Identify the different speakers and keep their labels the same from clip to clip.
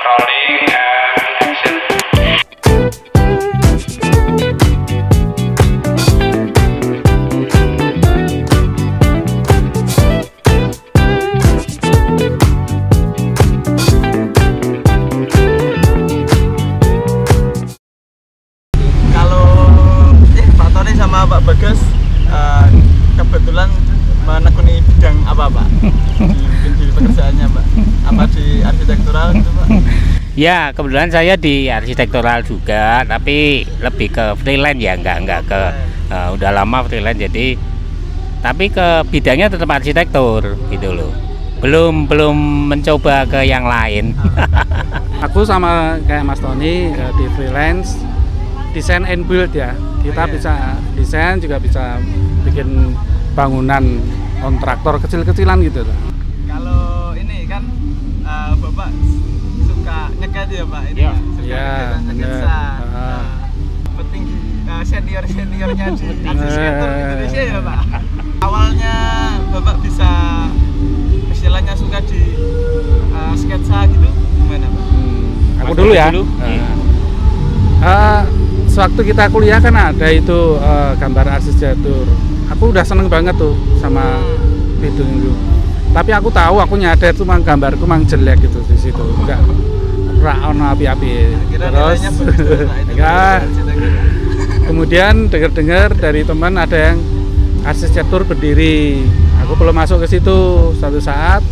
Speaker 1: Rolling and action.
Speaker 2: Pak Tony sama Pak Bagas kebetulan menekuni bidang apa Pak? Mungkin di pekerjaannya Pak? Apa di arsitektural gitu Pak?
Speaker 3: Ya, kebetulan saya di arsitektural juga, tapi lebih ke freelance ya, enggak ke udah lama freelance, jadi tapi ke bidangnya tetap arsitektur gitu loh. Belum mencoba ke yang lain.
Speaker 4: Aku sama kayak Mas Tony di freelance desain and build ya. Kita bisa desain, juga bisa bikin bangunan kontraktor kecil-kecilan gitu loh.
Speaker 2: Kalau ini kan Bapak suka nyekat ya Pak? Ini
Speaker 4: ya,
Speaker 2: suka nyekat. Petinggi senior-seniornya di arsitektur Indonesia ya Pak? Awalnya Bapak bisa istilahnya suka di sketsa gitu gimana Pak?
Speaker 4: Aku dulu ya. Sewaktu kita kuliah kan ada itu gambar arsitektur. Aku udah seneng banget tuh sama itu. Tapi aku tahu, aku nyadar tuh gambarku mang jelek gitu di situ. Enggak ono api-api. Terus kemudian dengar-dengar dari teman ada yang arsitektur berdiri. Aku belum masuk ke situ. Suatu saat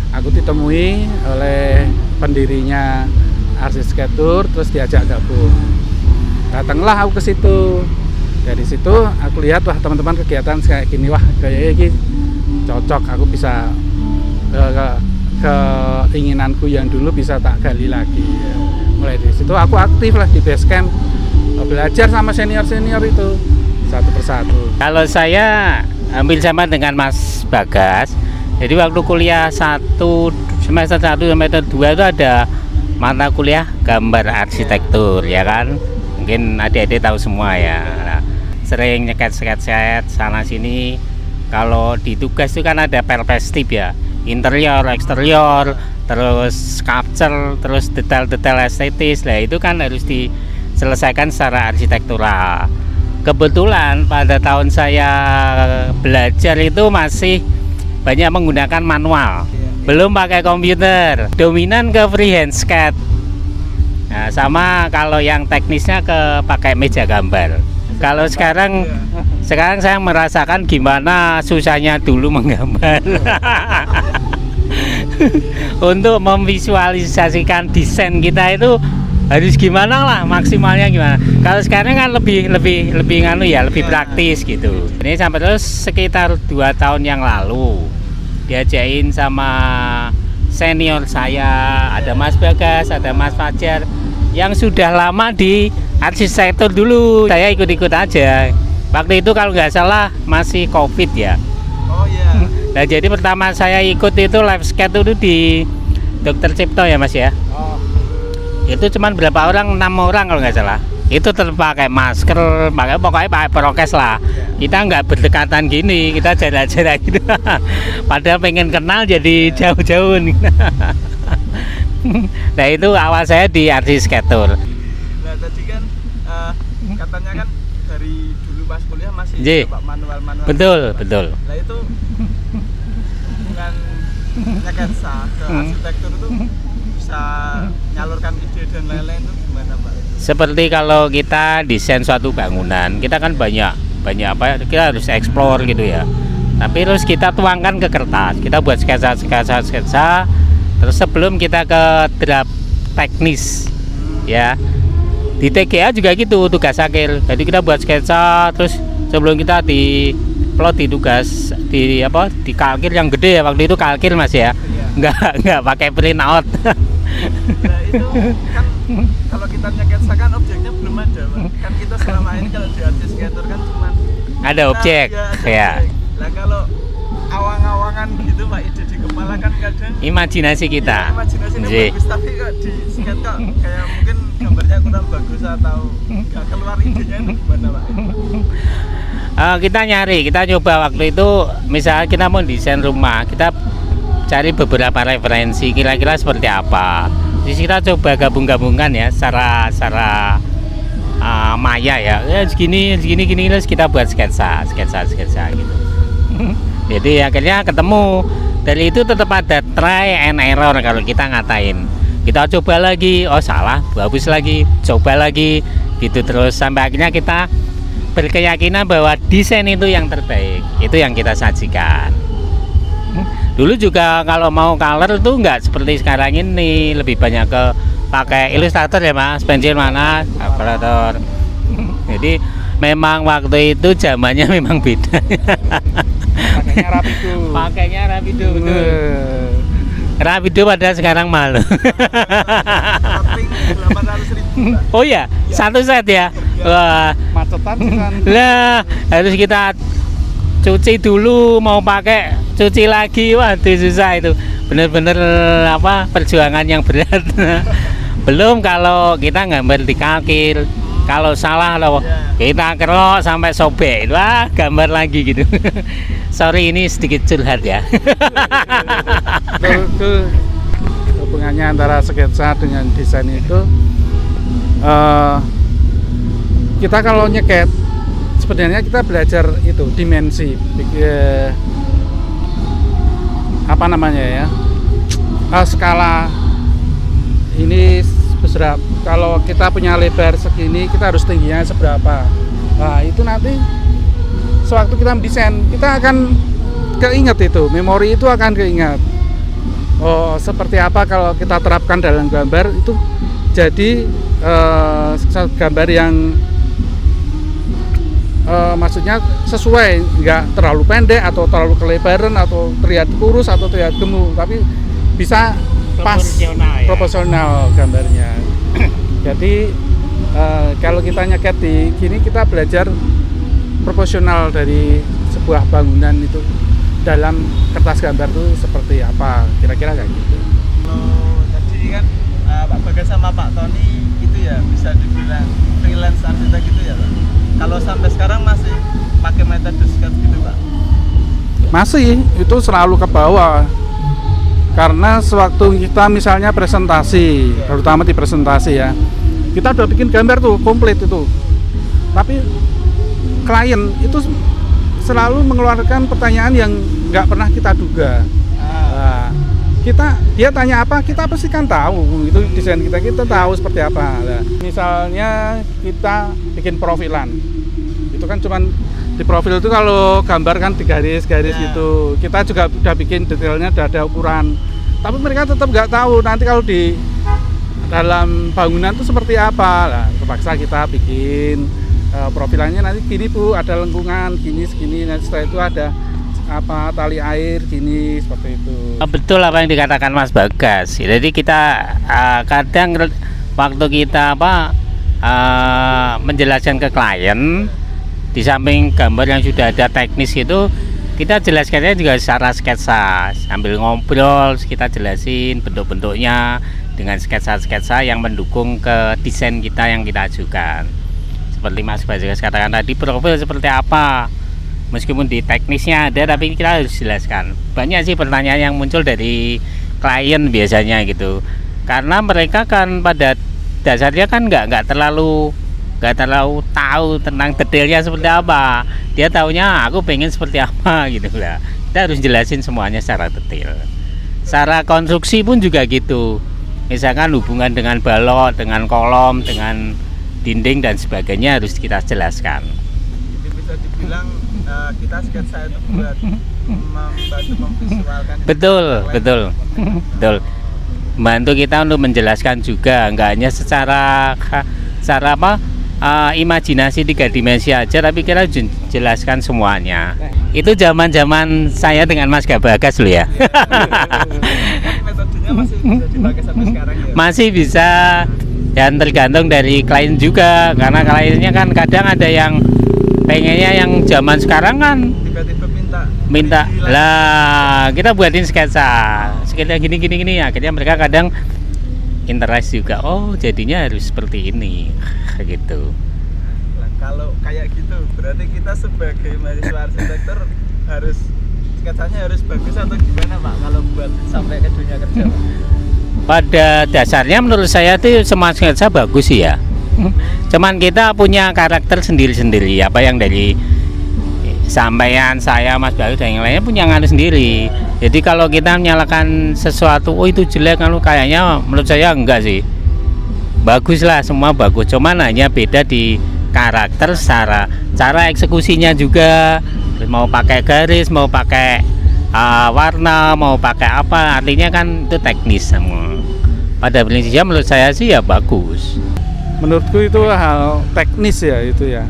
Speaker 4: aku ditemui oleh pendirinya arsitektur, terus diajak gabung. Datanglah aku ke situ. Dari situ aku lihat wah teman-teman kegiatan kayak gini, wah kayak gini cocok, aku bisa keinginanku yang dulu bisa tak gali lagi. Mulai dari situ aku aktif lah di Basecamp, belajar sama senior-senior itu satu persatu.
Speaker 3: Kalau saya ambil sama dengan Mas Bagas, jadi waktu kuliah semester 1 semester 2 itu ada mata kuliah gambar arsitektur ya kan. Mungkin adik-adik tahu semua ya. Sering nyeket sana sini. Kalau di tugas itu kan ada perspektif ya, interior, eksterior, terus sculpture, terus detail-detail estetis. Lah itu kan harus diselesaikan secara arsitektural. Kebetulan pada tahun saya belajar itu masih banyak menggunakan manual, belum pakai komputer, dominan ke freehand sketch. Nah, sama kalau yang teknisnya ke pakai meja gambar. Kalau sekarang saya merasakan gimana susahnya dulu menggambar. Untuk memvisualisasikan desain kita itu harus gimana lah, maksimalnya gimana. Kalau sekarang kan lebih nganu ya, lebih praktis gitu. Ini sampai terus sekitar 2 tahun yang lalu diajain sama senior saya, ada Mas Bagas, ada Mas Fajar yang sudah lama di arsitektur dulu. Saya ikut-ikut aja. Waktu itu kalau nggak salah masih COVID ya.
Speaker 2: Oh iya.
Speaker 3: Nah jadi pertama saya ikut itu live sketch itu di Dr. Cipto ya Mas ya.
Speaker 2: Oh.
Speaker 3: Itu cuman berapa orang, 6 orang kalau nggak salah. Itu tetap pakai masker, pokoknya pakai prokes lah. Kita nggak berdekatan gini, kita jarak-jarak gitu. Padahal pengen kenal jadi jauh-jauh. Nah itu awal saya di arsitektur.
Speaker 2: Nah tadi kan katanya kan dari dulu pas kuliah masih coba manual.
Speaker 3: Betul.
Speaker 2: Nah itu dengan nyeketsa ke arsitektur itu bisa nyalurkan ide dan lain-lain itu gimana Pak?
Speaker 3: Seperti kalau kita desain suatu bangunan, kita kan banyak apa, kita harus explore gitu ya. Tapi terus kita tuangkan ke kertas, kita buat sketsa. Terus sebelum kita ke draft teknis ya, di TGA juga gitu tugas akhir. Jadi kita buat sketsa, terus sebelum kita diplot di tugas di kalkir yang gede ya, waktu itu kalkir Mas ya, nggak pakai print out.
Speaker 2: Nah itu kan kalau kita nyeketsa kan objeknya belum ada Pak. Kan kita selama ini kalau di arsitektur kan cuma
Speaker 3: ada objek ya.
Speaker 2: Nah kalau awang-awangan gitu Pak, ide di kepala kan kadang
Speaker 3: imajinasi kita.
Speaker 2: Ya, imajinasinya bagus, tapi kok di sketch kok kayak mungkin gambarnya kurang bagus atau nggak keluar idenya itu gimana Pak?
Speaker 3: Kita nyari, kita coba waktu itu misalnya kita mau desain rumah, kita cari beberapa referensi kira-kira seperti apa. Jadi kita coba gabung-gabungkan ya secara maya ya. Segini terus kita buat sketsa gitu. Jadi akhirnya ketemu. Dari itu tetap ada try and error kalau kita ngatain. Kita coba lagi, oh salah, bagus lagi, coba lagi, gitu terus sampai akhirnya kita berkeyakinan bahwa desain itu yang terbaik, itu yang kita sajikan. Dulu juga kalau mau color itu nggak seperti sekarang ini, lebih banyak ke pakai ilustrator ya mas, pensil mana, kalkulator. Jadi memang waktu itu zamannya memang beda. Pakainya Rapido, betul. Rapido pada sekarang malu. Oh ya, satu set ya. Wah,
Speaker 4: Macetan kan.
Speaker 3: lah harus kita cuci dulu, mau pakai cuci lagi, waduh susah itu. Bener-bener apa perjuangan yang berat. Belum kalau kita gambar di kalkil, kalau salah loh kita kerok sampai sobek, wah gambar lagi gitu. Sorry ini sedikit curhat ya.
Speaker 4: Itu hubungannya antara sketsa dengan desain itu, kita kalau nyeket sebenarnya kita belajar itu dimensi, apa namanya ya, skala ini berapa. Kalau kita punya lebar segini, kita harus tingginya seberapa. Nah itu nanti sewaktu kita mendesain, kita akan keinget itu, memori itu akan keinget. Oh seperti apa kalau kita terapkan dalam gambar itu jadi gambar yang maksudnya sesuai, nggak terlalu pendek atau terlalu kelebaran atau terlihat kurus atau terlihat gemuk, tapi bisa pas proporsional gambarnya. Jadi kalau kita nyeket di gini, kita belajar proporsional dari sebuah bangunan itu dalam kertas gambar itu seperti apa, kira-kira kayak gitu.
Speaker 2: Kalau tadi kan Pak Bagas sama Pak Tony itu ya bisa dibilang freelance arsitek gitu ya Pak. Kalau sampai sekarang masih pakai metode sketch gitu Pak?
Speaker 4: Masih, itu selalu ke bawah. Karena sewaktu kita misalnya presentasi, terutama di presentasi ya, kita udah bikin gambar tuh komplit itu, tapi klien itu selalu mengeluarkan pertanyaan yang nggak pernah kita duga. Nah, dia tanya apa, kita pasti kan tahu itu desain kita tahu seperti apa. Nah, misalnya kita bikin profilan, itu kan cuman di profil itu kalau gambar kan di garis-garis gitu. Kita juga udah bikin detailnya, udah ada ukuran. Tapi mereka tetap nggak tahu nanti kalau di dalam bangunan itu seperti apa. Nah, terpaksa kita bikin profilannya nanti gini Bu, ada lengkungan gini segini, nanti setelah itu ada apa tali air gini, seperti itu.
Speaker 3: Betul apa yang dikatakan Mas Bagas. Jadi kita kadang waktu kita menjelaskan ke klien, di samping gambar yang sudah ada teknis itu, kita jelaskannya juga secara sketsa, sambil ngobrol kita jelasin bentuk-bentuknya dengan sketsa-sketsa yang mendukung ke desain kita yang kita ajukan. Seperti Mas Bagas katakan tadi, profil seperti apa, meskipun di teknisnya ada tapi kita harus jelaskan. Banyak sih pertanyaan yang muncul dari klien biasanya gitu, karena mereka kan pada dasarnya kan nggak terlalu tahu tentang detailnya seperti apa. Dia taunya aku pengen seperti apa gitu lah. Kita harus jelasin semuanya secara detail. Secara konstruksi pun juga gitu. Misalkan hubungan dengan balok, dengan kolom, dengan dinding dan sebagainya harus kita jelaskan.
Speaker 2: Jadi bisa dibilang kita sketsa itu buat membantu memvisualkan.
Speaker 3: Betul. Membantu kita untuk menjelaskan juga, enggak hanya secara imajinasi 3 dimensi aja, tapi kita jelaskan semuanya. Itu zaman saya dengan Mas Bagas loh ya.
Speaker 2: Metodenya masih bisa dipakai sampai sekarang ya?
Speaker 3: Masih bisa, dan tergantung dari klien juga, karena kliennya kan kadang ada yang pengennya yang zaman sekarang kan
Speaker 2: tiba-tiba
Speaker 3: minta lah kita buatin sketsa gini, akhirnya mereka kadang interest juga, oh jadinya harus seperti ini gitu.
Speaker 2: Nah, kalau kayak gitu berarti kita sebagai mahasiswa arsitektur harus sketsanya harus bagus atau gimana Pak kalau buat sampai ke dunia kerja Pak?
Speaker 3: pada dasarnya menurut saya itu semua sketsa bagus sih ya. Cuman kita punya karakter sendiri-sendiri, apa yang dari sampean, saya, Mas Bayu dan yang lainnya punya ngaruh sendiri. Jadi kalau kita menyalahkan sesuatu, oh itu jelek, kalau kayaknya menurut saya enggak sih. Bagus lah, semua bagus. Cuman hanya beda di karakter, cara eksekusinya juga. Mau pakai garis, mau pakai warna, mau pakai apa, artinya kan itu teknis semua. Pada prinsipnya menurut saya sih ya bagus.
Speaker 4: Menurutku itu hal teknis ya itu ya.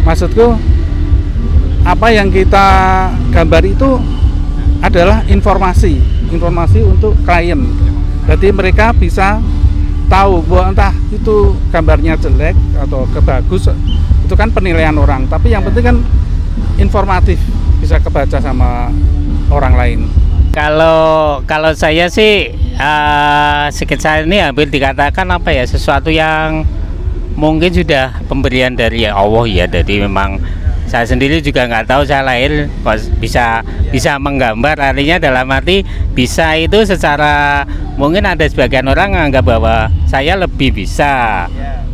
Speaker 4: Maksudku apa yang kita gambar itu adalah informasi untuk klien. Jadi mereka bisa tahu bahwa entah itu gambarnya jelek atau kebagus, itu kan penilaian orang. Tapi yang penting kan informatif, bisa kebaca sama orang lain.
Speaker 3: Kalau saya sih sketsa ini hampir dikatakan apa ya, sesuatu yang mungkin sudah pemberian dari Allah ya. Jadi memang saya sendiri juga nggak tahu saya lahir bisa menggambar, artinya dalam arti bisa itu secara mungkin ada sebagian orang menganggap bahwa saya lebih bisa,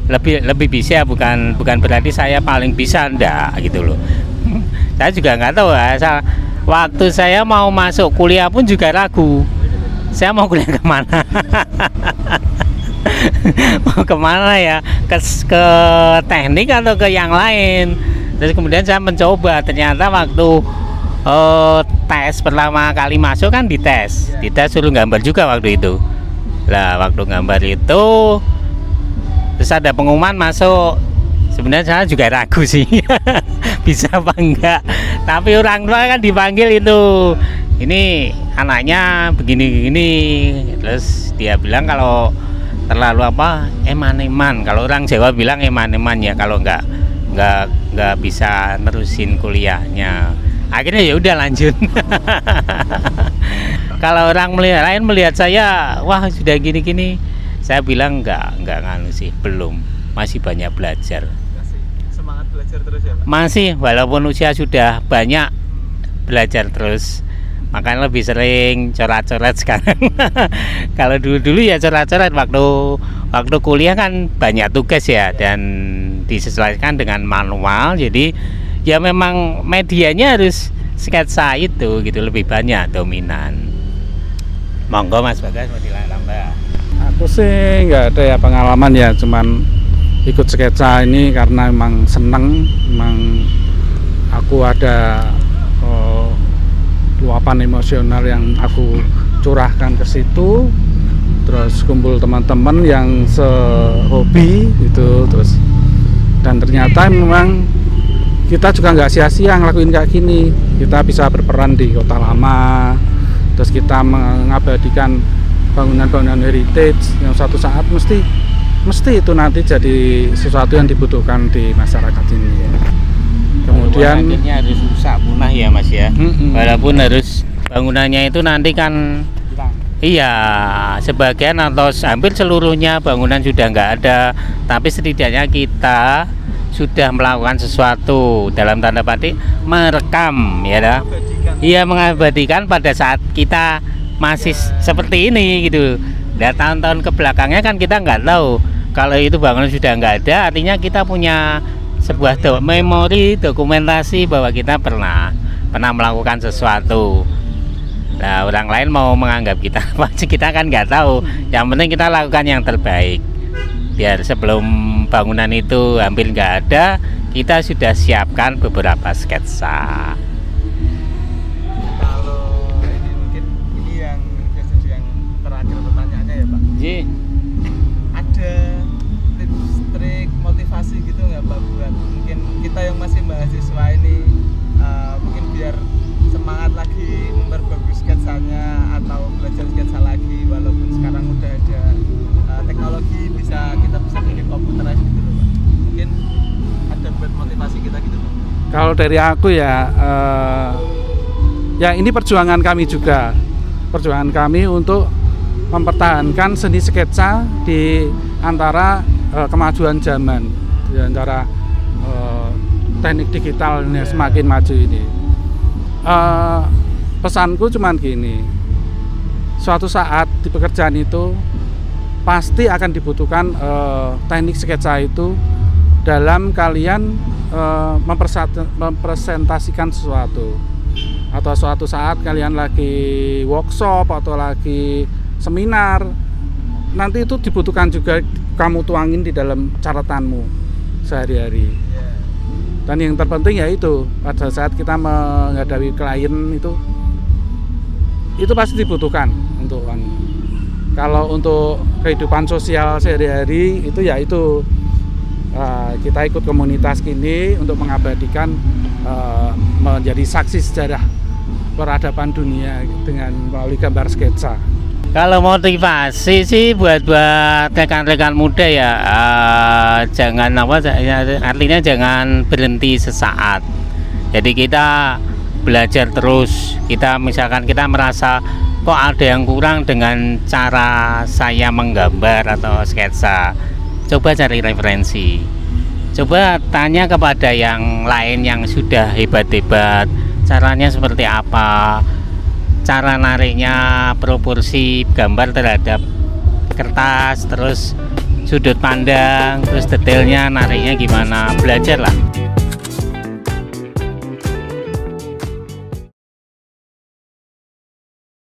Speaker 3: lebih bisa, bukan berarti saya paling bisa, enggak gitu loh. Saya juga nggak tahu ya. Waktu saya mau masuk kuliah pun juga ragu. Saya mau kuliah kemana? Mau kemana ya? Ke teknik atau ke yang lain? Terus kemudian saya mencoba. Ternyata waktu tes pertama kali masuk kan dites suruh gambar juga waktu itu. Lah waktu gambar itu terus ada pengumuman masuk. Sebenarnya saya juga ragu sih bisa apa enggak, tapi orang tua kan dipanggil itu, ini anaknya begini-begini, terus dia bilang kalau terlalu apa eman-eman, kalau orang Jawa bilang eman-eman ya, kalau enggak bisa nerusin kuliahnya. Akhirnya ya udah lanjut. Kalau orang lain melihat saya, wah sudah gini-gini, saya bilang enggak nganu sih, belum, masih banyak belajar.
Speaker 2: Semangat belajar terus ya Pak?
Speaker 3: Masih, walaupun usia sudah banyak, belajar terus. Makanya lebih sering coret-coret sekarang. Kalau dulu ya coret-coret, waktu kuliah kan banyak tugas ya, dan disesuaikan dengan manual. Jadi ya memang medianya harus sketsa itu gitu, lebih banyak dominan. Monggo Mas Bagas mau ditambah.
Speaker 4: Aku sih nggak ada ya pengalaman ya, cuman ikut sketsa ini karena memang seneng, memang aku ada luapan emosional yang aku curahkan ke situ, terus kumpul teman-teman yang sehobi gitu, terus dan ternyata memang kita juga nggak sia-sia ngelakuin kayak gini. Kita bisa berperan di Kota Lama, terus kita mengabadikan bangunan-bangunan heritage yang suatu saat mesti itu nanti jadi sesuatu yang dibutuhkan di masyarakat ini. Kemudian
Speaker 3: akhirnya harus rusak punah ya Mas ya. Walaupun harus bangunannya itu nanti kan iya sebagian atau hampir seluruhnya bangunan sudah nggak ada, tapi setidaknya kita sudah melakukan sesuatu dalam tanda petik merekam ya dah. Iya, mengabadikan pada saat kita masih seperti ini gitu. Dan tahun-tahun ke belakangnya kan kita nggak tahu. Kalau itu bangunan sudah nggak ada, artinya kita punya sebuah memori, dokumentasi bahwa kita pernah melakukan sesuatu. Nah, orang lain mau menganggap kita apa, kita kan nggak tahu. Yang penting kita lakukan yang terbaik. Biar sebelum bangunan itu hampir nggak ada, kita sudah siapkan beberapa sketsa.
Speaker 2: Kalau ini mungkin yang terakhir pertanyaannya ya Pak.
Speaker 3: Ji.
Speaker 2: Ada tips trik motivasi gitu nggak Pak buat mungkin kita yang masih mahasiswa ini, mungkin biar semangat lagi memperbagus sketsanya atau belajar sketsa lagi, walaupun sekarang udah ada teknologi kita bisa bikin komputerized gitu loh Pak. Mungkin ada buat motivasi kita gitu Pak.
Speaker 4: kalau dari aku ya ya ini perjuangan kami juga, perjuangan kami untuk mempertahankan seni sketsa di antara kemajuan zaman, di antara teknik digital ini semakin maju ini. Pesanku cuman gini, suatu saat di pekerjaan itu pasti akan dibutuhkan teknik sketsa itu dalam kalian mempresentasikan sesuatu, atau suatu saat kalian lagi workshop atau lagi seminar, nanti itu dibutuhkan juga kamu tuangin di dalam catatanmu sehari-hari. Dan yang terpenting yaitu pada saat kita menghadapi klien itu pasti dibutuhkan untuk kalau untuk kehidupan sosial sehari-hari itu yaitu kita ikut komunitas gini untuk mengabadikan menjadi saksi sejarah peradaban dunia dengan melalui gambar sketsa.
Speaker 3: Kalau motivasi sih buat rekan-rekan muda ya, jangan artinya jangan berhenti sesaat. Jadi kita belajar terus. Misalkan kita merasa kok ada yang kurang dengan cara saya menggambar atau sketsa, coba cari referensi, coba tanya kepada yang lain yang sudah hebat-hebat, caranya seperti apa, cara nariknya, proporsi gambar terhadap kertas, terus sudut pandang, terus detailnya nariknya gimana, belajar lah.